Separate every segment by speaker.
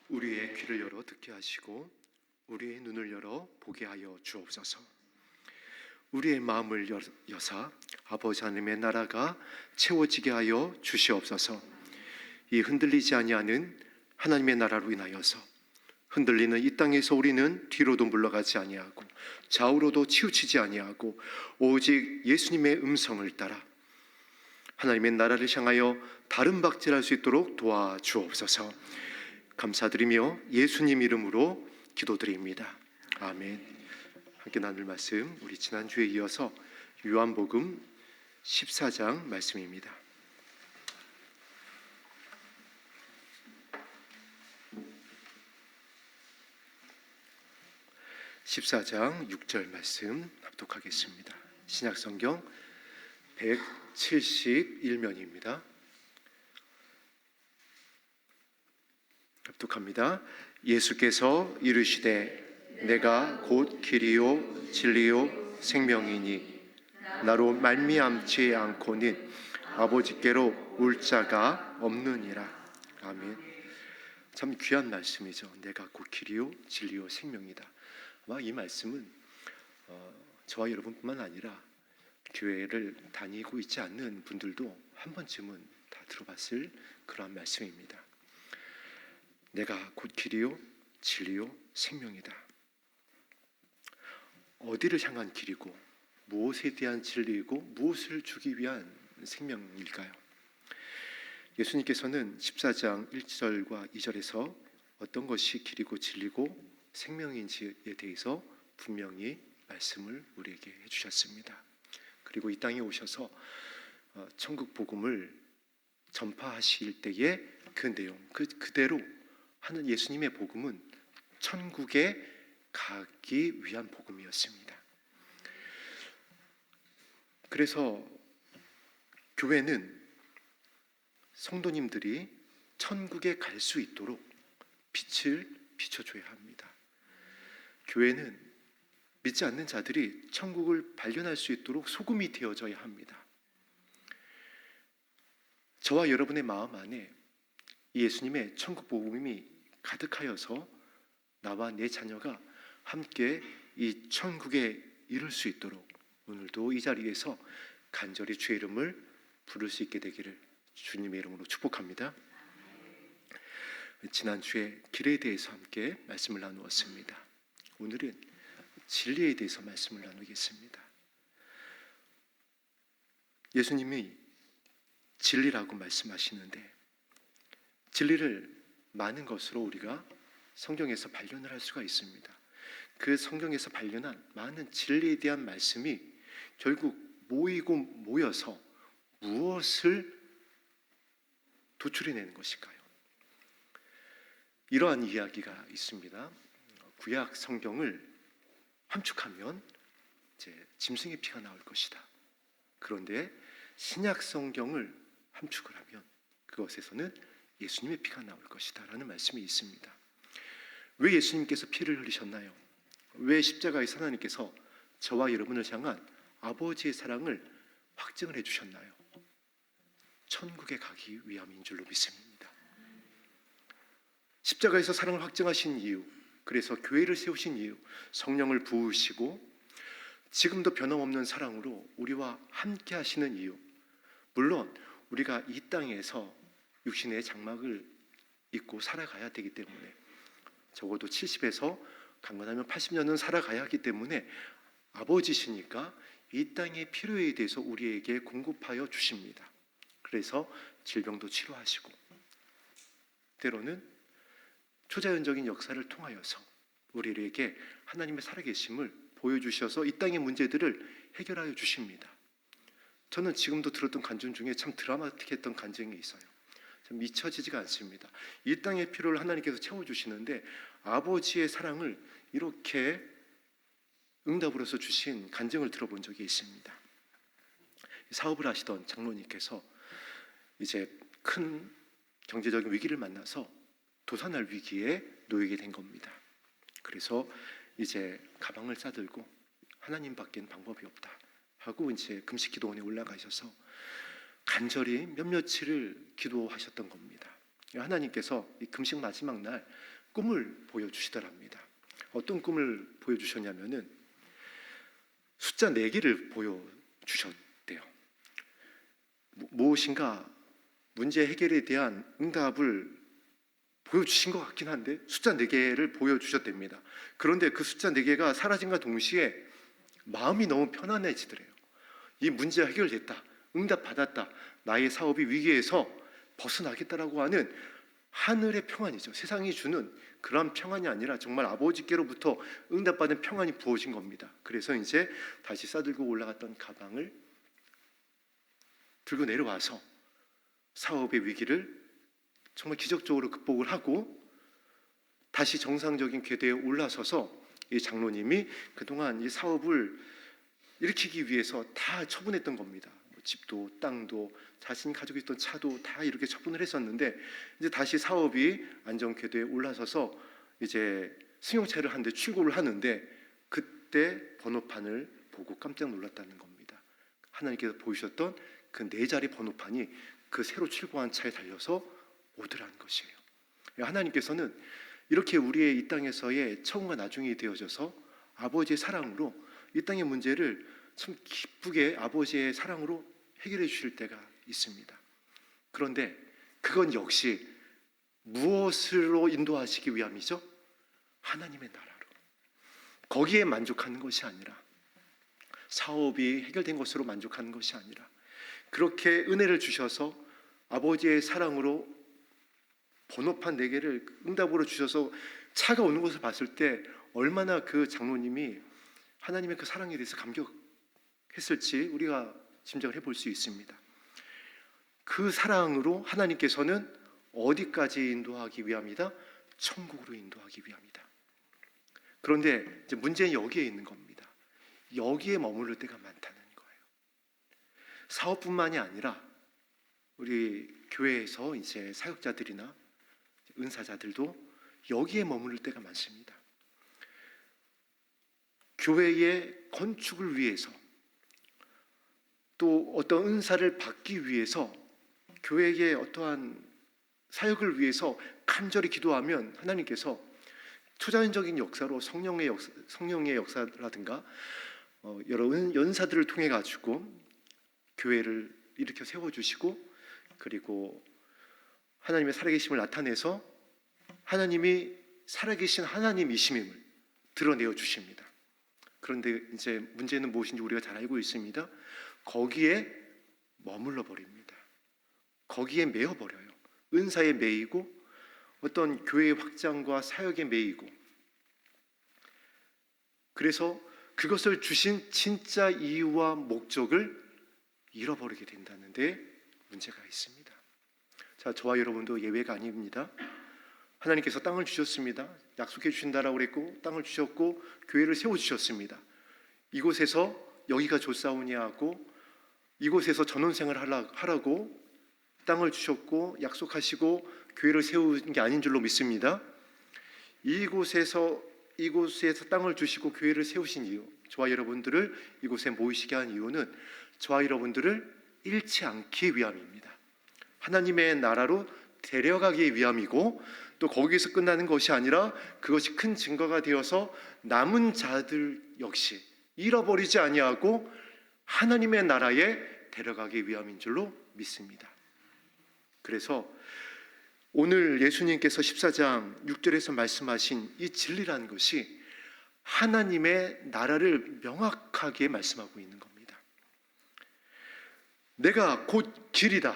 Speaker 1: 우리의 귀를 열어 듣게 하시고 우리의 눈을 열어 보게 하여 주옵소서. 우리의 마음을 여사 아버지 하나님의 나라가 채워지게 하여 주시옵소서. 이 흔들리지 아니하는 하나님의 나라로 인하여서 흔들리는 이 땅에서 우리는 뒤로도 물러가지 아니하고 좌우로도 치우치지 아니하고 오직 예수님의 음성을 따라 하나님의 나라를 향하여 다른 박질할 수 있도록 도와주옵소서. 감사드리며 예수님 이름으로 기도드립니다. 아멘. 함께 나눌 말씀, 우리 지난주에 이어서 요한복음 14장 말씀입니다. (14장) 6절 말씀 합독하겠습니다. 신약성경 171면입니다. 합독합니다. 예수께서 이르시되 내가 곧 길이요 진리요 생명이니 나로 말미암지 않고는 아버지께로 올 자가 없느니라. 아멘. 참 귀한 말씀이죠. 내가 곧 길이요 진리요 생명이다. 아마 이 말씀은 저와 여러분뿐만 아니라 교회를 다니고 있지 않는 분들도 한 번쯤은 다 들어봤을 그러한 말씀입니다. 내가 곧 길이요 진리요 생명이다. 어디를 향한 길이고 무엇에 대한 진리이고 무엇을 주기 위한 생명일까요? 예수님께서는 14장 1절과 2절에서 어떤 것이 길이고 진리고 생명인지에 대해서 분명히 말씀을 우리에게 해주셨습니다. 그리고 이 땅에 오셔서 천국 복음을 전파하실 때에 그 내용 그대로 하는 예수님의 복음은 천국에 가기 위한 복음이었습니다. 그래서 교회는 성도님들이 천국에 갈 수 있도록 빛을 비춰줘야 합니다. 교회는 믿지 않는 자들이 천국을 발견할 수 있도록 소금이 되어져야 합니다. 저와 여러분의 마음 안에 예수님의 천국 복음이 가득하여서 나와 내 자녀가 함께 이 천국에 이룰 수 있도록 오늘도 이 자리에서 간절히 주의 이름을 부를 수 있게 되기를 주님의 이름으로 축복합니다. 지난주에 길에 대해서 함께 말씀을 나누었습니다. 오늘은 진리에 대해서 말씀을 나누겠습니다. 예수님이 진리라고 말씀하시는데 진리를 많은 것으로 우리가 성경에서 발견을 할 수가 있습니다. 그 성경에서 발견한 많은 진리에 대한 말씀이 결국 모이고 모여서 무엇을 도출해내는 것일까요? 이러한 이야기가 있습니다. 구약 성경을 함축하면 이제 짐승의 피가 나올 것이다. 그런데 신약 성경을 함축을 하면 그것에서는 예수님의 피가 나올 것이다 라는 말씀이 있습니다. 왜 예수님께서 피를 흘리셨나요? 왜 십자가에서 하나님께서 저와 여러분을 향한 아버지의 사랑을 확증을 해주셨나요? 천국에 가기 위함인 줄로 믿습니다. 십자가에서 사랑을 확증하신 이유, 그래서 교회를 세우신 이유, 성령을 부으시고 지금도 변함없는 사랑으로 우리와 함께 하시는 이유, 물론 우리가 이 땅에서 육신의 장막을 입고 살아가야 되기 때문에 적어도 70에서 강건하면 80년은 살아가야 하기 때문에 아버지시니까 이 땅의 필요에 대해서 우리에게 공급하여 주십니다. 그래서 질병도 치료하시고 때로는 초자연적인 역사를 통하여서 우리에게 하나님의 살아계심을 보여주셔서 이 땅의 문제들을 해결하여 주십니다. 저는 지금도 들었던 간증 중에 참 드라마틱했던 간증이 있어요. 참 잊혀지지가 않습니다. 이 땅의 필요를 하나님께서 채워주시는데 아버지의 사랑을 이렇게 응답으로서 주신 간증을 들어본 적이 있습니다. 사업을 하시던 장로님께서 이제 큰 경제적인 위기를 만나서 도산할 위기에 놓이게 된 겁니다. 그래서 이제 가방을 싸들고 하나님밖엔 방법이 없다 하고 이제 금식 기도원에 올라가셔서 간절히 몇 며칠을 기도하셨던 겁니다. 하나님께서 이 금식 마지막 날 꿈을 보여주시더랍니다. 어떤 꿈을 보여주셨냐면은 숫자 4개를 보여주셨대요. 무엇인가 문제 해결에 대한 응답을 보여주신 것 같긴 한데 숫자 4개를 보여주셨답니다. 그런데 그 숫자 4개가 사라짐과 동시에 마음이 너무 편안해지더래요. 이 문제가 해결됐다, 응답받았다, 나의 사업이 위기에서 벗어나겠다라고 하는 하늘의 평안이죠. 세상이 주는 그런 평안이 아니라 정말 아버지께로부터 응답받은 평안이 부어진 겁니다. 그래서 이제 다시 싸들고 올라갔던 가방을 들고 내려와서 사업의 위기를 정말 기적적으로 극복을 하고 다시 정상적인 궤도에 올라서서 이 장로님이 그동안 이 사업을 일으키기 위해서 다 처분했던 겁니다. 집도 땅도 자신이 가지고 있던 차도 다 이렇게 처분을 했었는데 이제 다시 사업이 안정 궤도에 올라서서 이제 승용차를 한 대 출고를 하는데 그때 번호판을 보고 깜짝 놀랐다는 겁니다. 하나님께서 보이셨던 그 4자리 번호판이 그 새로 출고한 차에 달려서 오더라는 것이에요. 하나님께서는 이렇게 우리의 이 땅에서의 처음과 나중이 되어져서 아버지의 사랑으로 이 땅의 문제를 참 기쁘게 아버지의 사랑으로 해결해 주실 때가 있습니다. 그런데 그건 역시 무엇으로 인도하시기 위함이죠? 하나님의 나라로. 거기에 만족하는 것이 아니라, 사업이 해결된 것으로 만족하는 것이 아니라, 그렇게 은혜를 주셔서 아버지의 사랑으로 번호판 4개를 응답으로 주셔서 차가 오는 것을 봤을 때 얼마나 그 장로님이 하나님의 그 사랑에 대해서 감격했을지 우리가 짐작을 해볼 수 있습니다. 그 사랑으로 하나님께서는 어디까지 인도하기 위함이다? 천국으로 인도하기 위함이다. 그런데 이제 문제는 여기에 있는 겁니다. 여기에 머무를 때가 많다는 거예요. 사업뿐만이 아니라 우리 교회에서 이제 사역자들이나 은사자들도 여기에 머무를 때가 많습니다. 교회의 건축을 위해서, 또 어떤 은사를 받기 위해서, 교회의 어떠한 사역을 위해서 간절히 기도하면 하나님께서 초자연적인 역사로 성령의 역사라든가 여러 연사들을 통해 가지고 교회를 일으켜 세워주시고, 그리고 하나님의 살아계심을 나타내서 하나님이 살아계신 하나님이심을 드러내어 주십니다. 그런데 이제 문제는 무엇인지 우리가 잘 알고 있습니다. 거기에 머물러 버립니다. 거기에 매여 버려요. 은사에 매이고 어떤 교회의 확장과 사역에 매이고, 그래서 그것을 주신 진짜 이유와 목적을 잃어버리게 된다는 데 문제가 있습니다. 자, 저와 여러분도 예외가 아닙니다. 하나님께서 땅을 주셨습니다. 약속해 주신다라고 그랬고 땅을 주셨고 교회를 세워주셨습니다. 이곳에서 여기가 좋사오냐 하고 이곳에서 전원생활 하라고 땅을 주셨고 약속하시고 교회를 세우는 게 아닌 줄로 믿습니다. 이곳에서 땅을 주시고 교회를 세우신 이유, 저와 여러분들을 이곳에 모이시게 한 이유는 저와 여러분들을 잃지 않기 위함입니다. 하나님의 나라로 데려가기 위함이고, 또 거기에서 끝나는 것이 아니라 그것이 큰 증거가 되어서 남은 자들 역시 잃어버리지 아니하고 하나님의 나라에 데려가기 위함인 줄로 믿습니다. 그래서 오늘 예수님께서 14장 6절에서 말씀하신 이 진리라는 것이 하나님의 나라를 명확하게 말씀하고 있는 겁니다. 내가 곧 길이다.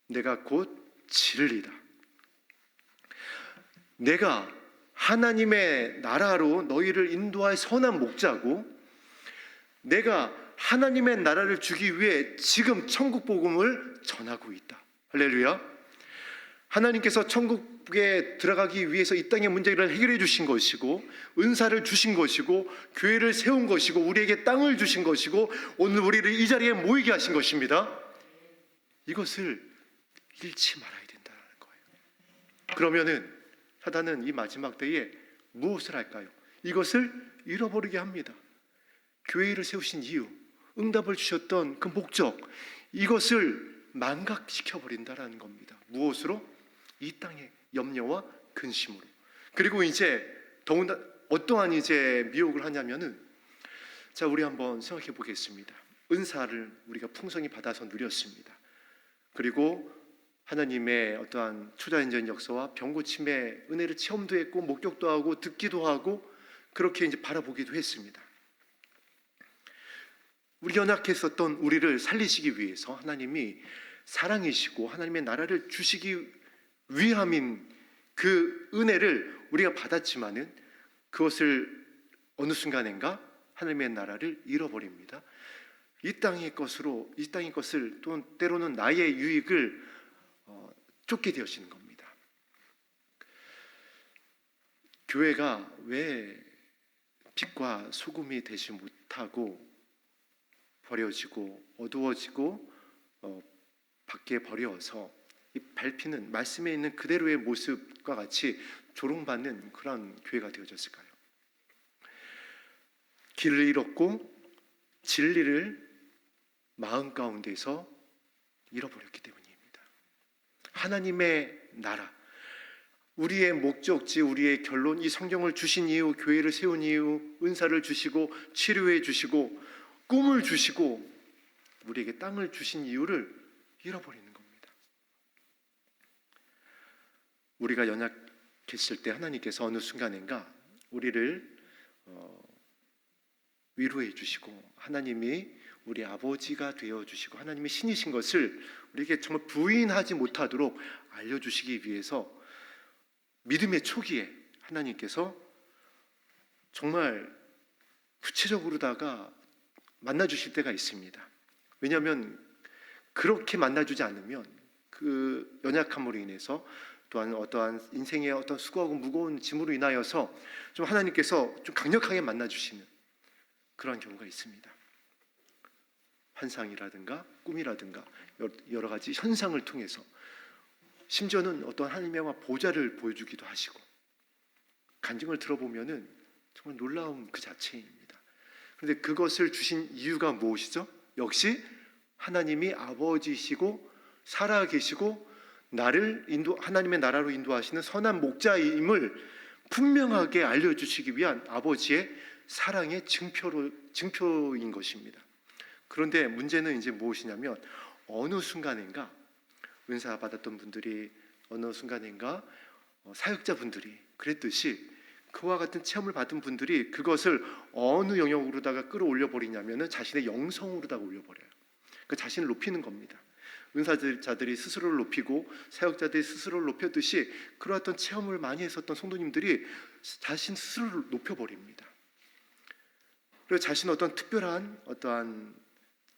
Speaker 1: 내가 곧 진리다. 내가 하나님의 나라로 너희를 인도할 선한 목자고, 내가 하나님의 나라를 주기 위해 지금 천국 복음을 전하고 있다. 할렐루야. 하나님께서 천국에 들어가기 위해서 이 땅의 문제를 해결해 주신 것이고, 은사를 주신 것이고, 교회를 세운 것이고, 우리에게 땅을 주신 것이고, 오늘 우리를 이 자리에 모이게 하신 것입니다. 이것을 잃지 말아야 된다는 거예요. 그러면은 사단은 이 마지막 때에 무엇을 할까요? 이것을 잃어버리게 합니다. 교회를 세우신 이유, 응답을 주셨던 그 목적, 이것을 망각시켜 버린다라는 겁니다. 무엇으로? 이 땅의 염려와 근심으로. 그리고 이제 더군다나 어떠한 이제 미혹을 하냐면은, 자, 우리 한번 생각해 보겠습니다. 은사를 우리가 풍성히 받아서 누렸습니다. 그리고 하나님의 어떠한 초자연적인 역사와 병고침의 은혜를 체험도 했고 목격도 하고 듣기도 하고 그렇게 이제 바라보기도 했습니다. 우리 연약했었던 우리를 살리시기 위해서 하나님이 사랑이시고 하나님의 나라를 주시기 위함인 그 은혜를 우리가 받았지만은 그것을 어느 순간인가 하나님의 나라를 잃어버립니다. 이 땅의 것을 또 때로는 나의 유익을 쫓게 되어지는 겁니다. 교회가 왜 빛과 소금이 되지 못하고 버려지고 어두워지고 밖에 버려서 이 밟히는 말씀에 있는 그대로의 모습과 같이 조롱받는 그런 교회가 되어졌을까요? 길을 잃었고 진리를 마음 가운데서 잃어버렸기 때문입니다. 하나님의 나라, 우리의 목적지, 우리의 결론, 이 성경을 주신 이유, 교회를 세운 이유, 은사를 주시고 치료해 주시고 꿈을 주시고 우리에게 땅을 주신 이유를 잃어버리는 겁니다. 우리가 연약했을 때 하나님께서 어느 순간인가 우리를 위로해 주시고 하나님이 우리 아버지가 되어 주시고 하나님이 신이신 것을 우리에게 정말 부인하지 못하도록 알려주시기 위해서 믿음의 초기에 하나님께서 정말 구체적으로다가 만나주실 때가 있습니다. 왜냐하면 그렇게 만나주지 않으면 그 연약함으로 인해서 또한 어떠한 인생의 어떤 수고하고 무거운 짐으로 인하여서 좀 하나님께서 좀 강력하게 만나주시는 그런 경우가 있습니다. 환상이라든가 꿈이라든가 여러 가지 현상을 통해서 심지어는 어떤 하나님의 보좌를 보여주기도 하시고 간증을 들어보면은 정말 놀라운 그 자체입니다. 그런데 그것을 주신 이유가 무엇이죠? 역시 하나님이 아버지시고 살아계시고 나를 하나님의 나라로 인도하시는 선한 목자임을 분명하게 알려주시기 위한 아버지의 사랑의 증표인 것입니다. 그런데 문제는 이제 무엇이냐면 어느 순간인가 은사 받았던 분들이 어느 순간인가 사역자분들이 그랬듯이 그와 같은 체험을 받은 분들이 그것을 어느 영역으로다가 끌어올려 버리냐면은 자신의 영성으로다가 올려버려요. 그 자신을 높이는 겁니다. 은사자들이 스스로를 높이고 사역자들이 스스로를 높였듯이 그러한 체험을 많이 했었던 성도님들이 자신 스스로를 높여버립니다. 그리고 자신 어떤 특별한 어떠한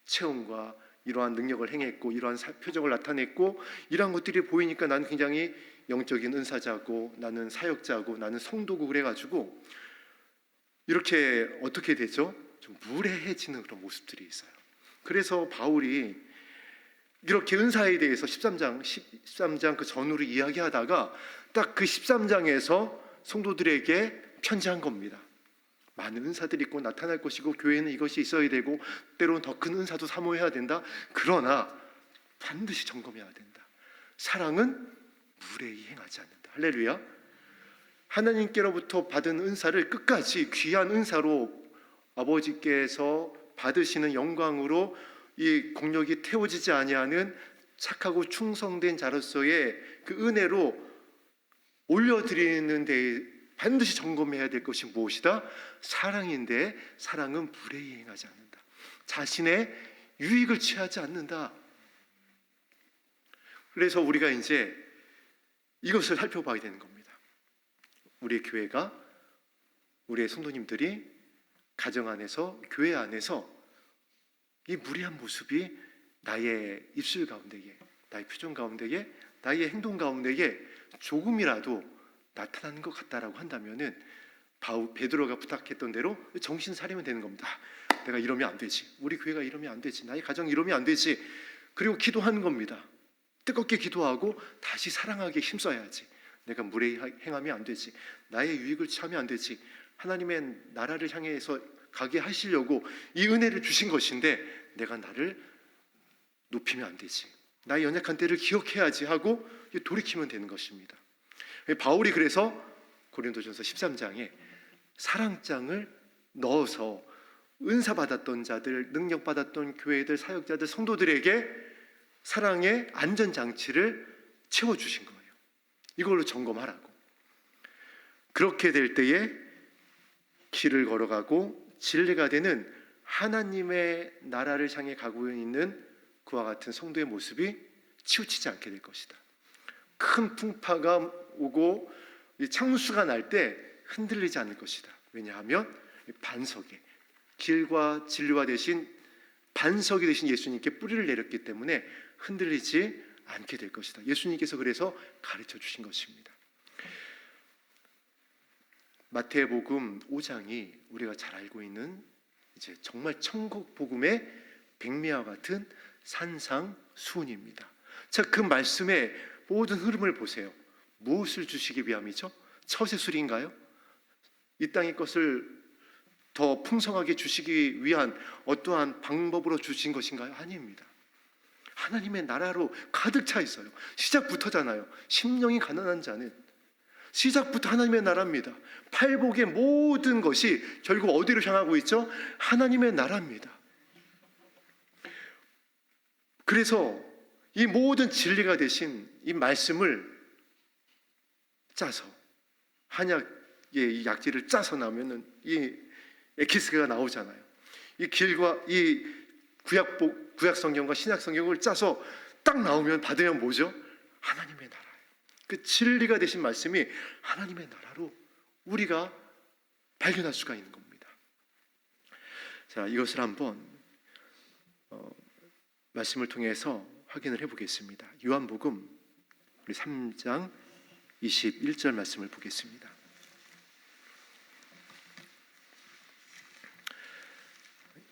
Speaker 1: 체험과 이러한 능력을 행했고 이러한 표적을 나타냈고 이러한 것들이 보이니까 나는 굉장히 영적인 은사자고 나는 사역자고 나는 성도고 그래가지고 이렇게 어떻게 되죠? 좀 무례해지는 그런 모습들이 있어요. 그래서 바울이 이렇게 은사에 대해서 13장 그 전후로 이야기하다가 딱 그 13장에서 성도들에게 편지한 겁니다. 많은 은사들이 있고 나타날 것이고 교회는 이것이 있어야 되고 때로는 더 큰 은사도 사모해야 된다. 그러나 반드시 점검해야 된다. 사랑은 무례히 행하지 않는다. 할렐루야. 하나님께로부터 받은 은사를 끝까지 귀한 은사로 아버지께서 받으시는 영광으로 이 공력이 태워지지 아니하는 착하고 충성된 자로서의 그 은혜로 올려드리는 데 반드시 점검해야 될 것이 무엇이다? 사랑인데 사랑은 불의히 행하지 않는다. 자신의 유익을 취하지 않는다. 그래서 우리가 이제 이것을 살펴봐야 되는 겁니다. 우리의 교회가 우리의 성도님들이 가정 안에서 교회 안에서 이 무례한 모습이 나의 입술 가운데에 나의 표정 가운데에 나의 행동 가운데에 조금이라도 나타나는 것 같다라고 한다면은 베드로가 부탁했던 대로 정신 차리면 되는 겁니다. 내가 이러면 안 되지. 우리 교회가 이러면 안 되지. 나의 가정이 이러면 안 되지. 그리고 기도하는 겁니다. 뜨겁게 기도하고 다시 사랑하게 힘써야지. 내가 무례히 행하면 안 되지. 나의 유익을 취하면 안 되지. 하나님의 나라를 향해서 가게 하시려고 이 은혜를 주신 것인데 내가 나를 높이면 안 되지. 나의 연약한 때를 기억해야지 하고 돌이키면 되는 것입니다. 바울이 그래서 고린도전서 13장에 사랑장을 넣어서 은사 받았던 자들, 능력 받았던 교회들, 사역자들, 성도들에게 사랑의 안전장치를 채워주신 거예요. 이걸로 점검하라고. 그렇게 될 때에 길을 걸어가고 진리가 되는 하나님의 나라를 향해 가고 있는 그와 같은 성도의 모습이 치우치지 않게 될 것이다. 큰 풍파가 오고 창수가 날 때 흔들리지 않을 것이다. 왜냐하면 반석에 길과 진리와 대신 반석이 되신 예수님께 뿌리를 내렸기 때문에 흔들리지 않게 될 것이다. 예수님께서 그래서 가르쳐 주신 것입니다. 마태복음 5장이 우리가 잘 알고 있는 이제 정말 천국 복음의 백미와 같은 산상수훈입니다. 자, 그 말씀의 모든 흐름을 보세요. 무엇을 주시기 위함이죠? 처세술인가요? 이 땅의 것을 더 풍성하게 주시기 위한 어떠한 방법으로 주신 것인가요? 아닙니다. 하나님의 나라로 가득 차 있어요. 시작부터잖아요. 심령이 가난한 자는 시작부터 하나님의 나라입니다. 팔복의 모든 것이 결국 어디로 향하고 있죠? 하나님의 나라입니다. 그래서 이 모든 진리가 되신 이 말씀을 짜서 한약의 이 약지를 짜서 나오면은 이 에키스가 나오잖아요. 이 길과 이 구약 성경과 신약 성경을 짜서 딱 나오면 받으면 뭐죠? 하나님의 나라예요. 그 진리가 되신 말씀이 하나님의 나라로 우리가 발견할 수가 있는 겁니다. 자, 이것을 한번 말씀을 통해서 확인을 해보겠습니다. 요한복음 우리 3장 21절 말씀을 보겠습니다.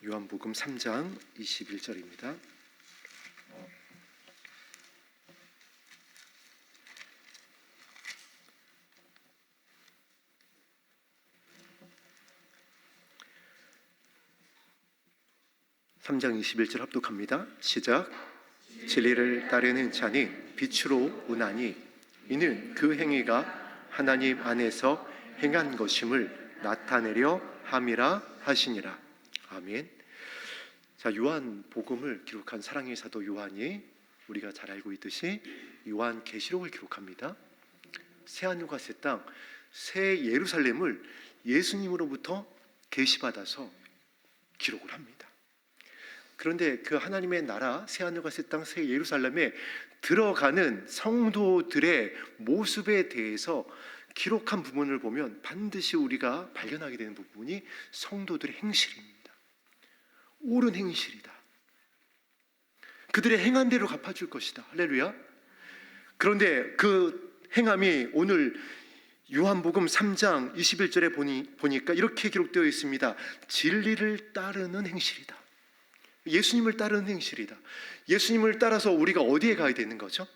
Speaker 1: 요한복음 3장 21절입니다. (3장 21절) 합독합니다. 시작. 진리를 따르는 자는 빛으로 오나니 이는 그 행위가 하나님 안에서 행한 것임을 나타내려 함이라 하시니라. 아멘. 자, 요한복음을 기록한 사랑의 사도 요한이 우리가 잘 알고 있듯이 요한계시록을 기록합니다. 새하늘과 새 땅, 새 예루살렘을 예수님으로부터 계시받아서 기록을 합니다. 그런데 그 하나님의 나라, 새하늘과 새 땅, 새 예루살렘에 들어가는 성도들의 모습에 대해서 기록한 부분을 보면 반드시 우리가 발견하게 되는 부분이 성도들의 행실입니다. 옳은 행실이다. 그들의 행한 대로 갚아줄 것이다. 할렐루야. 그런데 그 행함이 오늘 요한복음 3장 21절에 보니까 이렇게 기록되어 있습니다. 진리를 따르는 행실이다. 예수님을 따르는 행실이다. 예수님을 따라서 우리가 어디에 가야 되는 거죠?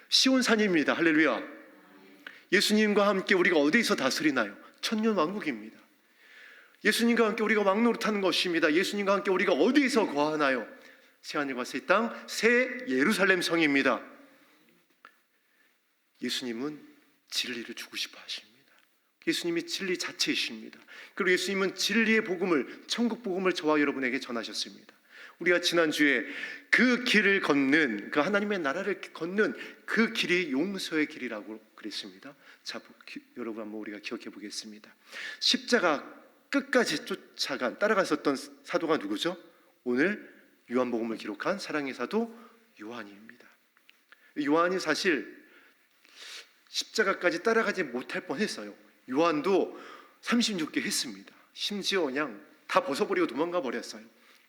Speaker 1: 시온산입니다. 할렐루야. 예수님과 함께 우리가 어디에서 다스리나요? 천년왕국입니다. 예수님과 함께 우리가 왕노릇하는 것입니다. 예수님과 함께 우리가 어디에서 거하나요? 새하늘과 새 땅, 새 예루살렘 성입니다. 예수님은 진리를 주고 싶어 하십니다. 예수님이 진리 자체이십니다. 그리고 예수님은 진리의 복음을, 천국 복음을 저와 여러분에게 전하셨습니다. 우리가 지난주에 그 길을 걷는, 그 하나님의 나라를 걷는 그 길이 용서의 길이라고 그랬습니다. 자, 여러분 한번 우리가 기억해 보겠습니다. 십자가 끝까지 따라갔었던 사도가 누구죠? 오늘 요한복음을 기록한 사랑의 사도 요한입니다. 요한이 사실 십자가까지 따라가지 못할 뻔했어요. 요한도 36개 했습니다. 심지어 그냥 다 벗어버리고 도망가 버렸어요.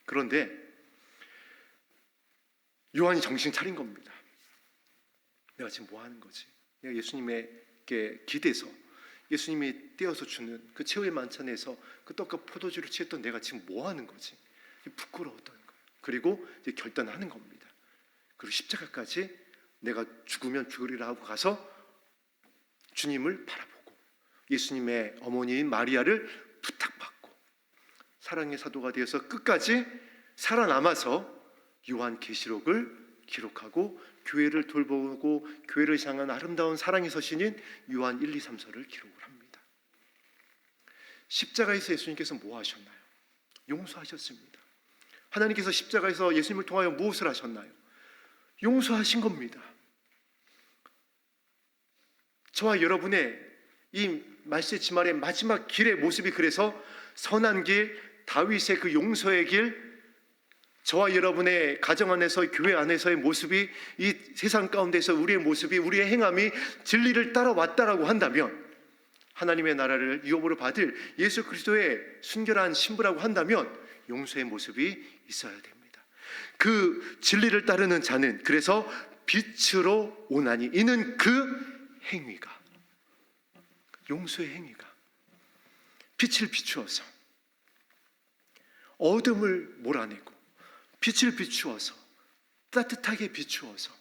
Speaker 1: 그런데 요한이 정신 차린 겁니다. 내가 지금 뭐 하는 거지? 내가 예수님에게 기대서 예수님이 떼어서 주는 그 최후의 만찬에서 그 떡과 포도주를 취했던 내가 지금 뭐 하는 거지? 부끄러웠던 거예요. 그리고 이제 결단하는 겁니다. 그리고 십자가까지 내가 죽으면 죽으리라 하고 가서 주님을 바라보고 예수님의 어머니인 마리아를 부탁받고 사랑의 사도가 되어서 끝까지 살아남아서 요한계시록을 기록하고 교회를 돌보고 교회를 향한 아름다운 사랑의 서신인 요한 1, 2, 3서를 기록을 합니다. 십자가에서 예수님께서 뭐 하셨나요? 용서하셨습니다. 하나님께서 십자가에서 예수님을 통하여 무엇을 하셨나요? 용서하신 겁니다. 저와 여러분의 이 말세 지말의 마지막 길의 모습이 그래서 선한 길, 다윗의 그 용서의 길, 저와 여러분의 가정 안에서 교회 안에서의 모습이 이 세상 가운데서 우리의 모습이 우리의 행함이 진리를 따라왔다라고 한다면 하나님의 나라를 유업으로 받을 예수 그리스도의 순결한 신부라고 한다면 용서의 모습이 있어야 됩니다. 그 진리를 따르는 자는 그래서 빛으로 오나니 이는 그 행위가 용서의 행위가 빛을 비추어서 어둠을 몰아내고 빛을 비추어서 따뜻하게 비추어서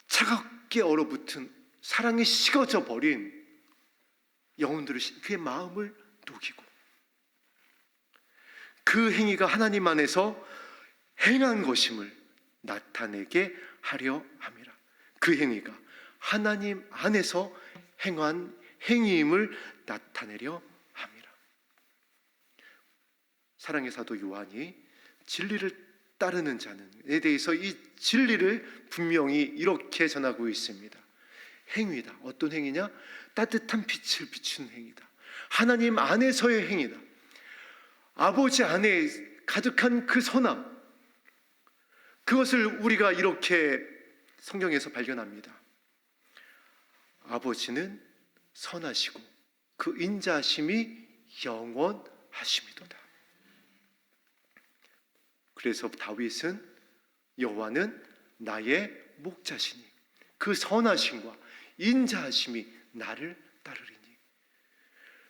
Speaker 1: 차갑게 얼어붙은 사랑이 식어져 버린 영혼들을 그의 마음을 녹이고 그 행위가 하나님 안에서 행한 것임을 나타내게 하려 함이라. 그 행위가 하나님 안에서 행한 행위임을 나타내려 함이라. 사랑의 사도 요한이 진리를 따르는 자는에 대해서 이 진리를 분명히 이렇게 전하고 있습니다. 행위다. 어떤 행위냐? 따뜻한 빛을 비추는 행위다. 하나님 안에서의 행위다. 아버지 안에 가득한 그 선함, 그것을 우리가 이렇게 성경에서 발견합니다. 아버지는 선하시고 그 인자하심이 영원하심이도다. 그래서 다윗은 여호와는 나의 목자시니 그 선하심과 인자하심이 나를 따르리니.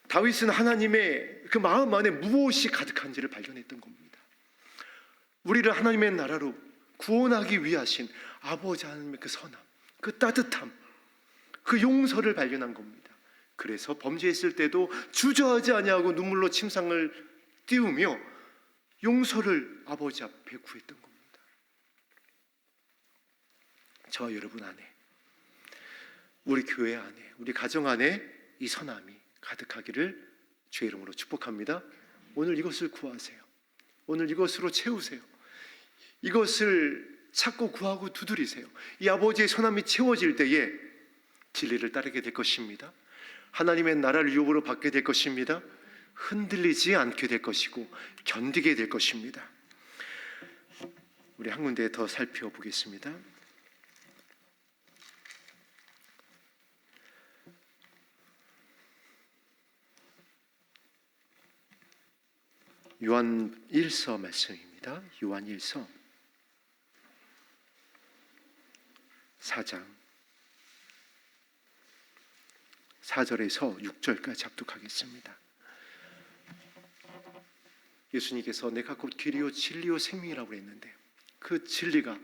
Speaker 1: 다윗은 하나님의 그 마음 안에 무엇이 가득한지를 발견했던 겁니다. 우리를 하나님의 나라로 구원하기 위하신 아버지 하나님의 그 선함, 그 따뜻함, 그 용서를 발견한 겁니다. 그래서 범죄했을 때도 주저하지 아니하고 눈물로 침상을 띄우며 용서를 아버지 앞에 구했던 겁니다. 저와 여러분 안에, 우리 교회 안에, 우리 가정 안에 이 선함이 가득하기를 주의 이름으로 축복합니다. 오늘 이것을 구하세요. 오늘 이것으로 채우세요. 이것을 찾고 구하고 두드리세요. 이 아버지의 선함이 채워질 때에 진리를 따르게 될 것입니다. 하나님의 나라를 유업으로 받게 될 것입니다. 흔들리지 않게 될 것이고 견디게 될 것입니다. 우리 한 군데 더 살펴보겠습니다. 요한 1서 말씀입니다. 요한 1서 4장 4절에서 6절까지 합독하겠습니다. 예수님께서 내가 곧 길이요 진리요 생명이라고 했는데 그 진리가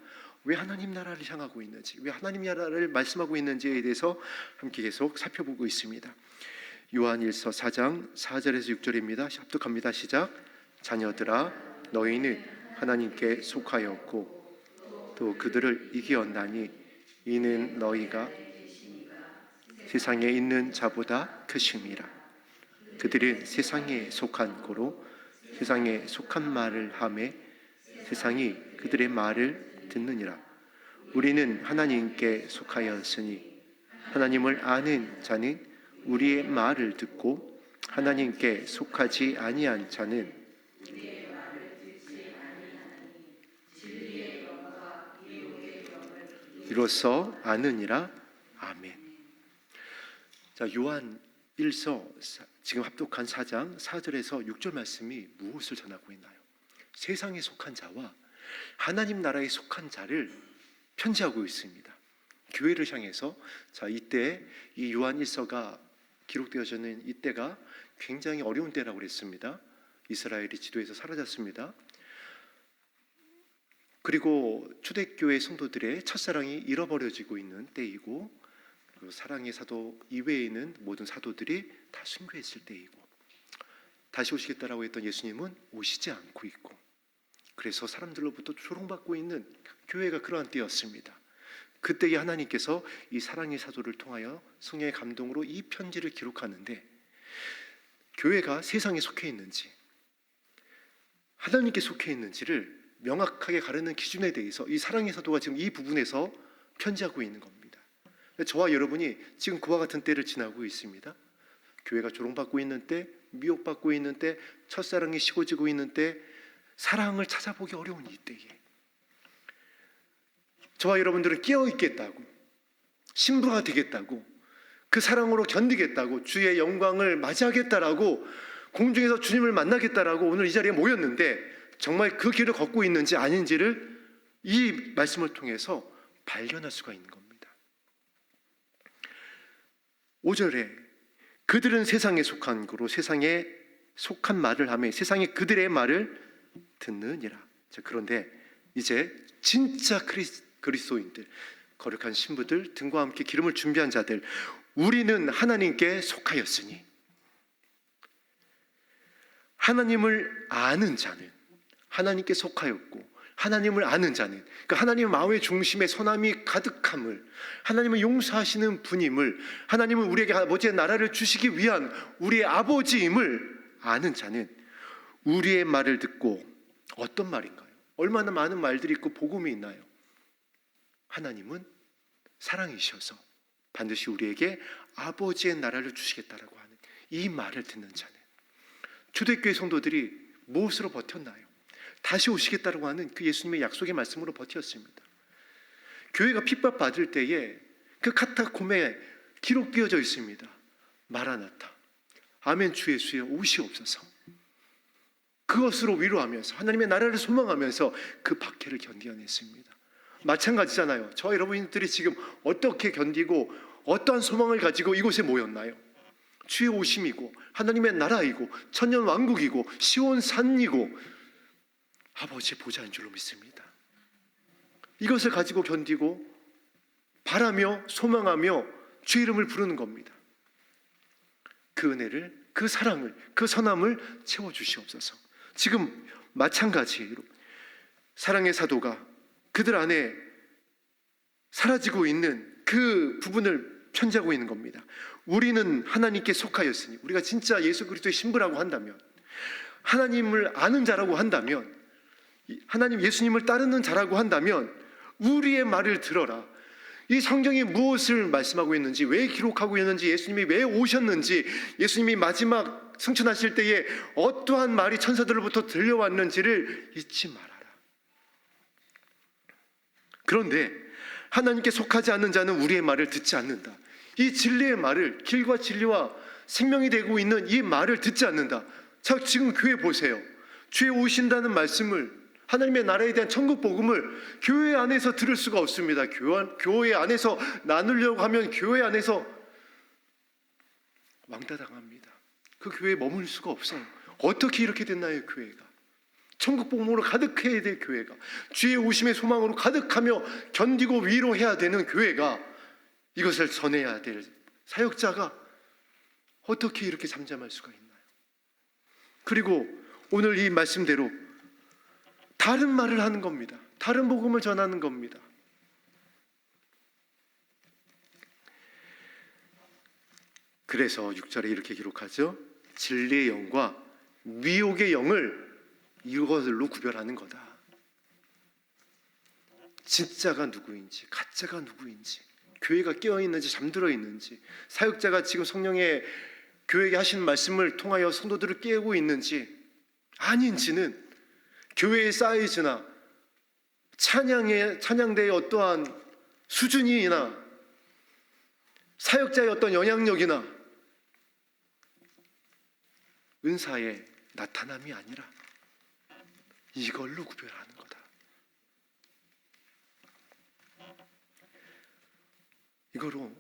Speaker 1: 왜 하나님 나라를 향하고 있는지, 왜 하나님 나라를 말씀하고 있는지에 대해서 함께 계속 살펴보고 있습니다. 요한 1서 4장 4절에서 6절입니다. 합독합니다. 시작. 자녀들아 너희는 하나님께 속하였고 또 그들을 이기었나니 이는 너희가 세상에 있는 자보다 크심이라. 그들은 세상에 속한 고로 세상에 속한 말을 하매 세상이 그들의 말을 듣느니라. 우리는 하나님께 속하였으니 하나님을 아는 자는 우리의 말을 듣고 하나님께 속하지 아니한 자는 이로써 아느니라. 아멘. 자, 요한 1서 지금 합독한 4장 4절에서 6절 말씀이 무엇을 전하고 있나요? 세상에 속한 자와 하나님 나라에 속한 자를 편지하고 있습니다. 교회를 향해서. 자, 이때 이 요한 1서가 기록되어지는 이때가 굉장히 어려운 때라고 그랬습니다. 이스라엘이 지도에서 사라졌습니다. 그리고 초대교회 성도들의 첫사랑이 잃어버려지고 있는 때이고, 그리고 사랑의 사도 이외에 있는 모든 사도들이 다 순교했을 때이고, 다시 오시겠다라고 했던 예수님은 오시지 않고 있고, 그래서 사람들로부터 조롱받고 있는 교회가 그러한 때였습니다. 그때에 하나님께서 이 사랑의 사도를 통하여 성령의 감동으로 이 편지를 기록하는데, 교회가 세상에 속해 있는지 하나님께 속해 있는지를 명확하게 가르는 기준에 대해서 이 사랑의 사도가 지금 이 부분에서 편지하고 있는 겁니다. 저와 여러분이 지금 그와 같은 때를 지나고 있습니다. 교회가 조롱받고 있는 때, 미혹받고 있는 때, 첫사랑이 식어지고 있는 때, 사랑을 찾아보기 어려운 이 때에 저와 여러분들은 깨어있겠다고, 신부가 되겠다고, 그 사랑으로 견디겠다고, 주의 영광을 맞이하겠다라고, 공중에서 주님을 만나겠다라고 오늘 이 자리에 모였는데, 정말 그 길을 걷고 있는지 아닌지를 이 말씀을 통해서 발견할 수가 있는 겁니다. 5절에 그들은 세상에 속한 거로 세상에 속한 말을 하며 세상에 그들의 말을 듣느니라. 자, 그런데 이제 진짜 그리스도인들, 거룩한 신부들, 등과 함께 기름을 준비한 자들, 우리는 하나님께 속하였으니, 하나님을 아는 자는, 하나님께 속하였고 하나님을 아는 자는, 그러니까 하나님의 마음의 중심에 선함이 가득함을, 하나님은 용서하시는 분임을, 하나님은 우리에게 아버지의 나라를 주시기 위한 우리의 아버지임을 아는 자는 우리의 말을 듣고, 어떤 말인가요? 얼마나 많은 말들이 있고 복음이 있나요? 하나님은 사랑이셔서 반드시 우리에게 아버지의 나라를 주시겠다라고 하는 이 말을 듣는 자는, 초대교회 성도들이 무엇으로 버텼나요? 다시 오시겠다라고 하는 그 예수님의 약속의 말씀으로 버텼습니다. 교회가 핍박받을 때에 그 카타콤에 기록되어져 있습니다. 마라나타, 아멘 주 예수여 오시옵소서. 그것으로 위로하면서 하나님의 나라를 소망하면서 그 박해를 견뎌냈습니다. 마찬가지잖아요. 저 여러분들이 지금 어떻게 견디고 어떠한 소망을 가지고 이곳에 모였나요? 주의 오심이고 하나님의 나라이고 천년 왕국이고 시온 산이고 아버지의 보좌인 줄로 믿습니다. 이것을 가지고 견디고 바라며 소망하며 주의 이름을 부르는 겁니다. 그 은혜를, 그 사랑을, 그 선함을 채워주시옵소서. 지금 마찬가지로 사랑의 사도가 그들 안에 사라지고 있는 그 부분을 편지하고 있는 겁니다. 우리는 하나님께 속하였으니, 우리가 진짜 예수 그리스도의 신부라고 한다면, 하나님을 아는 자라고 한다면, 하나님 예수님을 따르는 자라고 한다면 우리의 말을 들어라. 이 성경이 무엇을 말씀하고 있는지, 왜 기록하고 있는지, 예수님이 왜 오셨는지, 예수님이 마지막 승천하실 때에 어떠한 말이 천사들로부터 들려왔는지를 잊지 말아라. 그런데 하나님께 속하지 않는 자는 우리의 말을 듣지 않는다. 이 진리의 말을, 길과 진리와 생명이 되고 있는 이 말을 듣지 않는다. 자, 지금 교회 보세요. 주에 오신다는 말씀을, 하나님의 나라에 대한 천국 복음을 교회 안에서 들을 수가 없습니다. 교회 안에서 나누려고 하면 교회 안에서 왕따당합니다. 그 교회에 머물 수가 없어요. 어떻게 이렇게 됐나요? 교회가 천국 복음으로 가득해야 될 교회가, 주의 오심의 소망으로 가득하며 견디고 위로해야 되는 교회가, 이것을 전해야 될 사역자가 어떻게 이렇게 잠잠할 수가 있나요? 그리고 오늘 이 말씀대로 다른 말을 하는 겁니다. 다른 복음을 전하는 겁니다. 그래서 6절에 이렇게 기록하죠. 진리의 영과 미혹의 영을 이것들로 구별하는 거다. 진짜가 누구인지, 가짜가 누구인지, 교회가 깨어있는지 잠들어 있는지, 사역자가 지금 성령의 교회에게 하신 말씀을 통하여 성도들을 깨우고 있는지 아닌지는 교회의 사이즈나 찬양대의 어떠한 수준이나 사역자의 어떤 영향력이나 은사의 나타남이 아니라 이걸로 구별하는 거다. 이거로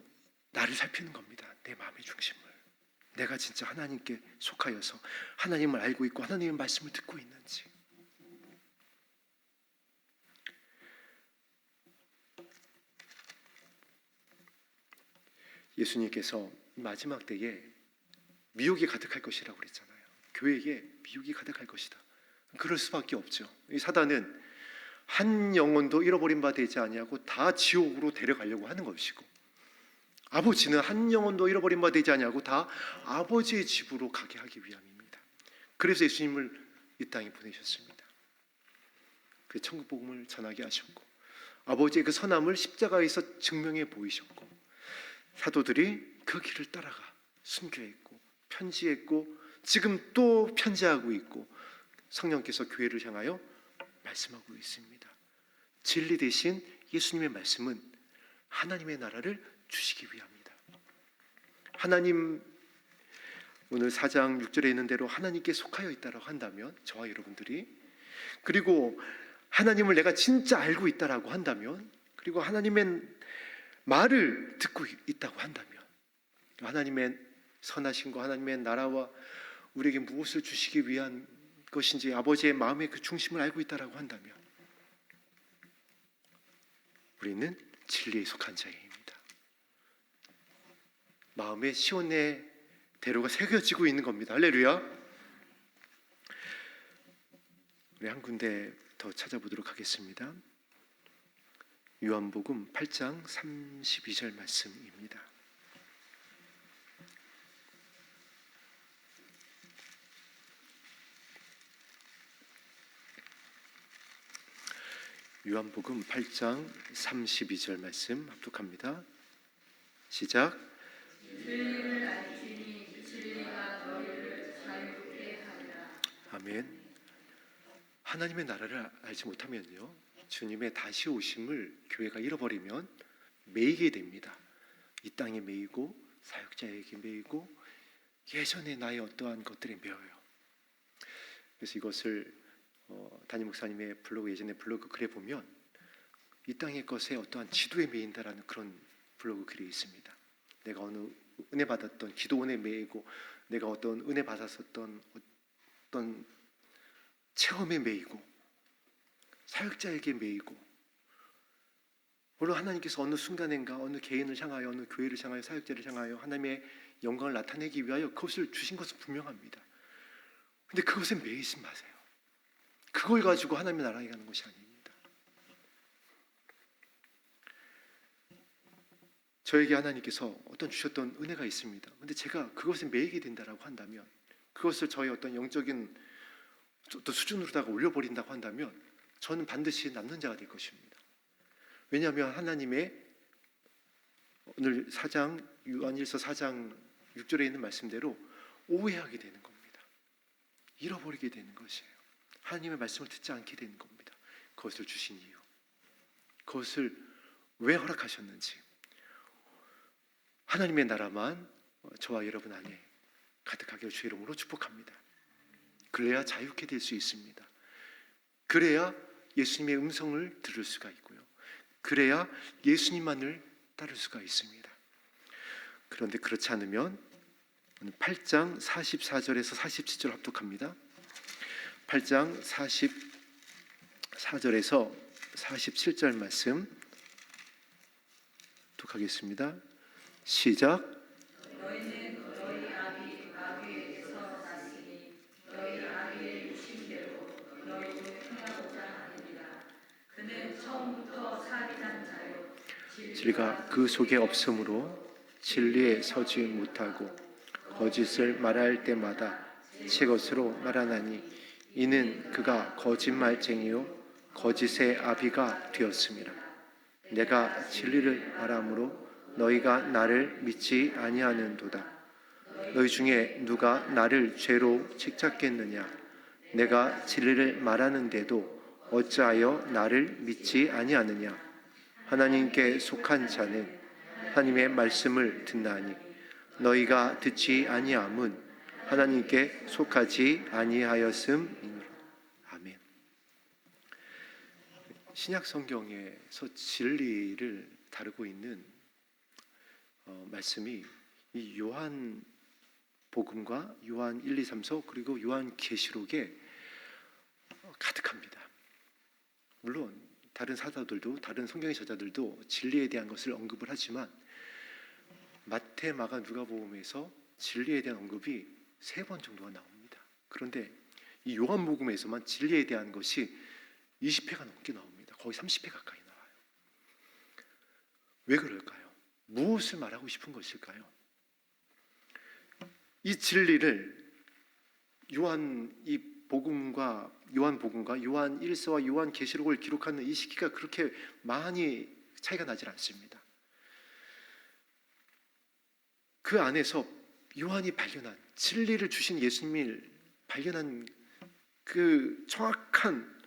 Speaker 1: 나를 살피는 겁니다. 내 마음의 중심을. 내가 진짜 하나님께 속하여서 하나님을 알고 있고 하나님의 말씀을 듣고 있는지. 예수님께서 마지막 때에 미혹이 가득할 것이라고 그랬잖아요. 교회에 미혹이 가득할 것이다. 그럴 수밖에 없죠. 이 사단은 한 영혼도 잃어버린 바 되지 아니하고 다 지옥으로 데려가려고 하는 것이고, 아버지는 한 영혼도 잃어버린 바 되지 아니하고 다 아버지의 집으로 가게 하기 위함입니다. 그래서 예수님을 이 땅에 보내셨습니다. 그 천국 복음을 전하게 하셨고, 아버지의 그 선함을 십자가에서 증명해 보이셨고, 사도들이 그 길을 따라가 순교했고 편지했고 지금 또 편지하고 있고, 성령께서 교회를 향하여 말씀하고 있습니다. 진리 대신 예수님의 말씀은 하나님의 나라를 주시기 위함이다. 하나님, 오늘 4장 6절에 있는 대로 하나님께 속하여 있다라고 한다면, 저와 여러분들이, 그리고 하나님을 내가 진짜 알고 있다라고 한다면, 그리고 하나님의 말을 듣고 있다고 한다면, 하나님의 선하신 거, 하나님의 나라와 우리에게 무엇을 주시기 위한 것인지 아버지의 마음의 그 중심을 알고 있다라고 한다면, 우리는 진리에 속한 자입니다. 마음의 시온의 대로가 새겨지고 있는 겁니다. 할렐루야. 우리 한 군데 더 찾아보도록 하겠습니다. 요한복음 8장 32절 말씀입니다. 요한복음 8장 32절 말씀 합독합니다. 시작. 아멘. 하나님의 나라를 알지 못하면요, 주님의 다시 오심을 교회가 잃어버리면 매이게 됩니다. 이 땅에 매이고 사역자에게 매이고 예전에 나의 어떠한 것들에 매여요. 그래서 이것을 담임 목사님의 블로그, 예전에 블로그 글에 보면 이 땅의 것에 어떠한 지도에 매인다라는 그런 블로그 글이 있습니다. 내가 어느 은혜 받았던 기도원에 매이고, 내가 어떤 은혜 받았었던 어떤 체험에 매이고, 사역자에게 매이고, 물론 하나님께서 어느 순간인가 어느 개인을 향하여, 어느 교회를 향하여, 사역자를 향하여 하나님의 영광을 나타내기 위하여 그것을 주신 것은 분명합니다. 근데 그것에 매이지 마세요. 그걸 가지고 하나님의 나라에 가는 것이 아닙니다. 저에게 하나님께서 어떤 주셨던 은혜가 있습니다. 근데 제가 그것에 매이게 된다라고 한다면, 그것을 저의 어떤 영적인 어떤 수준으로다가 올려버린다고 한다면, 저는 반드시 남는 자가 될 것입니다. 왜냐하면 하나님의 오늘 4장, 요한일서 4장 6절에 있는 말씀대로 오해하게 되는 겁니다. 잃어버리게 되는 것이에요. 하나님의 말씀을 듣지 않게 되는 겁니다. 그것을 주신 이유, 그것을 왜 허락하셨는지, 하나님의 나라만 저와 여러분 안에 가득하게 주의 이름으로 축복합니다. 그래야 자유케 될 수 있습니다. 그래야 예수님의 음성을 들을 수가 있고요, 그래야 예수님만을 따를 수가 있습니다. 그런데 그렇지 않으면, 오늘 8장 44절에서 47절 합독합니다. 8장 44절에서 47절 말씀 합독하겠습니다. 시작.
Speaker 2: 너희는 너희 아비 마귀에게서 났으니 너희 아비의 육신대로 너희도 행하고자 하느니라. 그는 처음부터 살인한 자요
Speaker 1: 진리가 그 속에 없으므로 진리에 서지 못하고 거짓을 말할 때마다 제 것으로 말하나니, 이는 그가 거짓말쟁이요 거짓의 아비가 되었음이라. 내가 진리를 말함으로 너희가 나를 믿지 아니하는도다. 너희 중에 누가 나를 죄로 책잡겠느냐? 내가 진리를 말하는데도 어찌하여 나를 믿지 아니하느냐? 하나님께 속한 자는 하나님의 말씀을 듣나니, 너희가 듣지 아니함은 하나님께 속하지 아니하였음이니라. 아멘. 신약 성경에서 진리를 다루고 있는 말씀이 이 요한 복음과 요한 1, 2, 3, 4 그리고 요한 계시록에 가득합니다. 물론 다른 사도들도, 다른 성경의 저자들도 진리에 대한 것을 언급을 하지만, 마태, 마가, 누가복음에서 진리에 대한 언급이 3번 정도가 나옵니다. 그런데 이 요한복음에서만 진리에 대한 것이 20회가 넘게 나옵니다. 거의 30회 가까이 나와요. 왜 그럴까요? 무엇을 말하고 싶은 것일까요? 이 진리를 요한 1서와 요한 1서와 요한 계시록을 기록하는 이 시기가 그렇게 많이 차이가 나질 않습니다. 그 안에서 요한이 발견한 진리를 주신 예수님을 발견한 그 정확한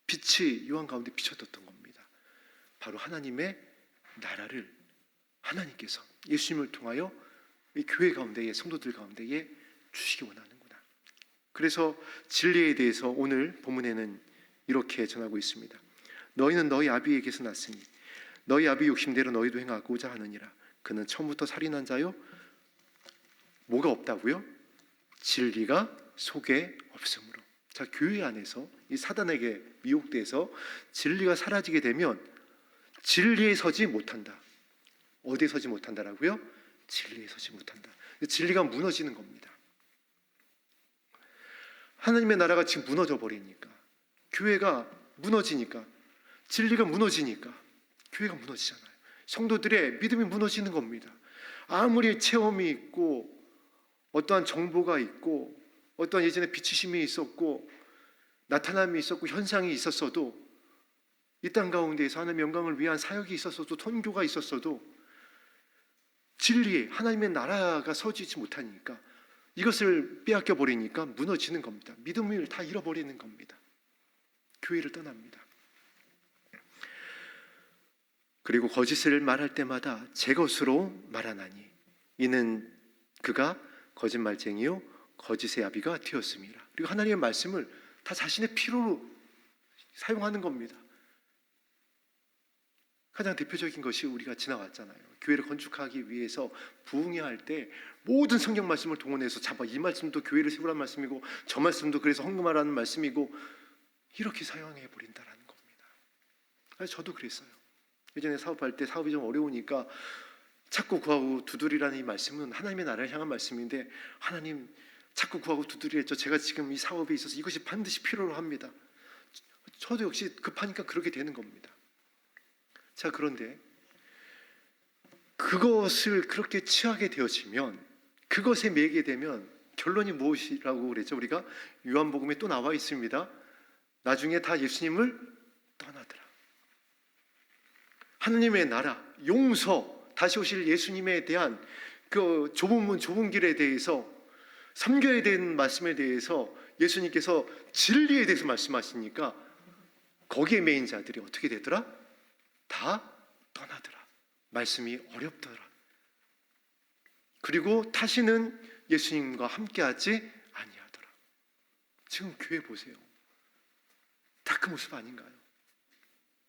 Speaker 1: 빛이 요한 가운데 비춰졌던 겁니다. 바로 하나님의 나라를 하나님께서 예수님을 통하여 이 교회 가운데에, 성도들 가운데에 주시기 원하는구나. 그래서 진리에 대해서 오늘 본문에는 이렇게 전하고 있습니다. 너희는 너희 아비에게서 났으니 너희 아비 욕심대로 너희도 행하고자 하느니라. 그는 처음부터 살인한 자요. 뭐가 없다고요? 진리가 속에 없으므로. 자, 교회 안에서 이 사단에게 미혹돼서 진리가 사라지게 되면 진리에 서지 못한다. 어디에 서지 못한다라고요? 진리에 서지 못한다. 진리가 무너지는 겁니다. 하나님의 나라가 지금 무너져 버리니까, 교회가 무너지니까, 진리가 무너지니까 교회가 무너지잖아요. 성도들의 믿음이 무너지는 겁니다. 아무리 체험이 있고 어떠한 정보가 있고 어떠한 예전에 비추심이 있었고 나타남이 있었고 현상이 있었어도, 이 땅 가운데에서 하나님의 영광을 위한 사역이 있었어도, 선교가 있었어도 진리에 하나님의 나라가 서지지 못하니까, 이것을 빼앗겨 버리니까 무너지는 겁니다. 믿음을 다 잃어버리는 겁니다. 교회를 떠납니다. 그리고 거짓을 말할 때마다 제 것으로 말하나니 이는 그가 거짓말쟁이요 거짓의 아비가 되었음이라. 그리고 하나님의 말씀을 다 자신의 피로 사용하는 겁니다. 가장 대표적인 것이 우리가 지나왔잖아요. 교회를 건축하기 위해서 부흥회 할 때 모든 성경 말씀을 동원해서 이 말씀도 교회를 세우라는 말씀이고 저 말씀도 그래서 헌금하라는 말씀이고 이렇게 사용해 버린다라는 겁니다. 그래서 저도 그랬어요. 예전에 사업할 때 사업이 좀 어려우니까 찾고 구하고 두드리라는 이 말씀은 하나님의 나라를 향한 말씀인데, 하나님 찾고 구하고 두드리랬죠. 제가 지금 이 사업에 있어서 이것이 반드시 필요로 합니다. 저도 역시 급하니까 그렇게 되는 겁니다. 자, 그런데 그것을 그렇게 취하게 되어지면, 그것에 매게 되면 결론이 무엇이라고 그랬죠? 우리가 요한복음에 또 나와 있습니다. 나중에 다 예수님을 떠나더라. 하나님의 나라, 용서, 다시 오실 예수님에 대한 그 좁은 문, 좁은 길에 대해서, 섬겨야 되는 말씀에 대해서 예수님께서 진리에 대해서 말씀하시니까 거기에 매인 자들이 어떻게 되더라? 다 떠나더라. 말씀이 어렵더라. 그리고 다시는 예수님과 함께하지 아니하더라. 지금 교회 보세요. 다 그 모습 아닌가요?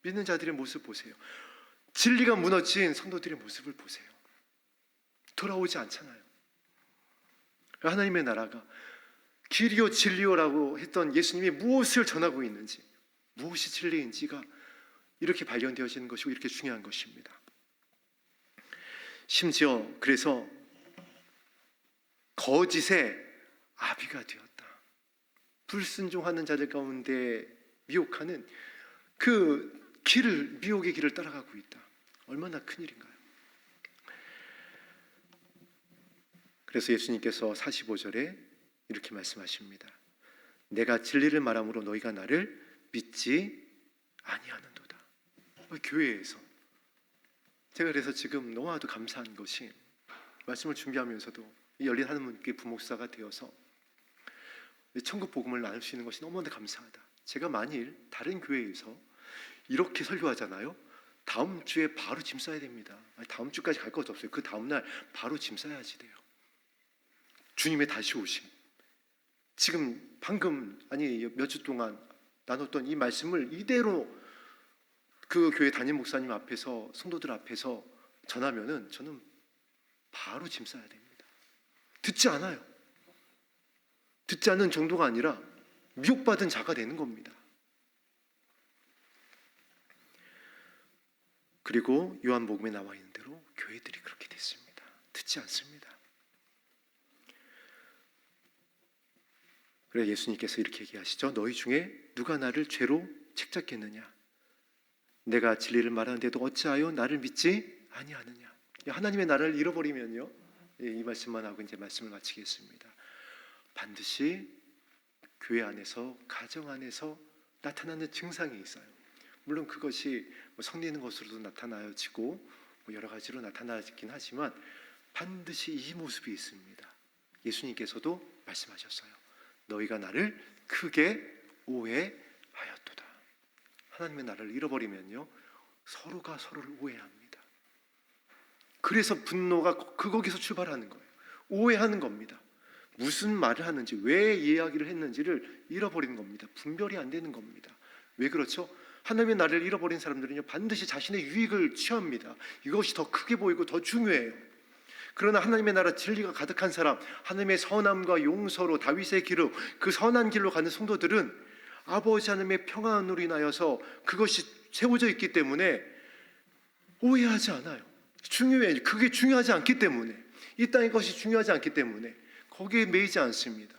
Speaker 1: 믿는 자들의 모습 보세요. 진리가 무너진 성도들의 모습을 보세요. 돌아오지 않잖아요. 하나님의 나라가 길이요 진리요라고 했던 예수님이 무엇을 전하고 있는지, 무엇이 진리인지가 이렇게 발견되어지는 것이고 이렇게 중요한 것입니다. 심지어 그래서 거짓의 아비가 되었다. 불순종하는 자들 가운데 미혹하는 그 미혹의 길을 따라가고 있다. 얼마나 큰일인가요? 그래서 예수님께서 45절에 이렇게 말씀하십니다. 내가 진리를 말함으로 너희가 나를 믿지 아니하는도다. 교회에서 제가 그래서 지금 너무나도 감사한 것이, 말씀을 준비하면서도 이 열린 하늘문교회 부목사가 되어서 천국 복음을 나눌 수 있는 것이 너무나도 감사하다. 제가 만일 다른 교회에서 이렇게 설교하잖아요. 다음 주에 바로 짐 싸야 됩니다. 다음 주까지 갈 것 없어요. 그 다음 날 바로 짐 싸야지 돼요. 주님의 다시 오심. 지금 방금 몇 주 동안 나눴던 이 말씀을 이대로 그 교회 담임 목사님 앞에서, 성도들 앞에서 전하면은 저는 바로 짐 싸야 됩니다. 듣지 않아요. 듣지 않는 정도가 아니라 미혹받은 자가 되는 겁니다. 그리고 요한복음에 나와 있는 대로 교회들이 그렇게 됐습니다. 듣지 않습니다. 그래 예수님께서 이렇게 얘기하시죠. 너희 중에 누가 나를 죄로 책잡겠느냐? 내가 진리를 말하는데도 어찌하여 나를 믿지 아니하느냐? 하나님의 나라를 잃어버리면요. 이 말씀만 하고 이제 말씀을 마치겠습니다. 반드시 교회 안에서, 가정 안에서 나타나는 증상이 있어요. 물론 그것이 성리는 것으로도 나타나지고 여러 가지로 나타나긴 하지만 반드시 이 모습이 있습니다. 예수님께서도 말씀하셨어요. 너희가 나를 크게 오해하였도다. 하나님의 나라를 잃어버리면요, 서로가 서로를 오해합니다. 그래서 분노가 거기서 출발하는 거예요. 오해하는 겁니다. 무슨 말을 하는지, 왜 이야기를 했는지를 잃어버리는 겁니다. 분별이 안 되는 겁니다. 왜 그렇죠? 하나님의 나라를 잃어버린 사람들은요, 반드시 자신의 유익을 취합니다. 이것이 더 크게 보이고 더 중요해요. 그러나 하나님의 나라 진리가 가득한 사람, 하나님의 선함과 용서로 다윗의 길로, 그 선한 길로 가는 성도들은 아버지 하나님의 평안으로 인하여서 그것이 세워져 있기 때문에 오해하지 않아요. 중요해. 그게 중요하지 않기 때문에, 이 땅의 것이 중요하지 않기 때문에 거기에 매이지 않습니다.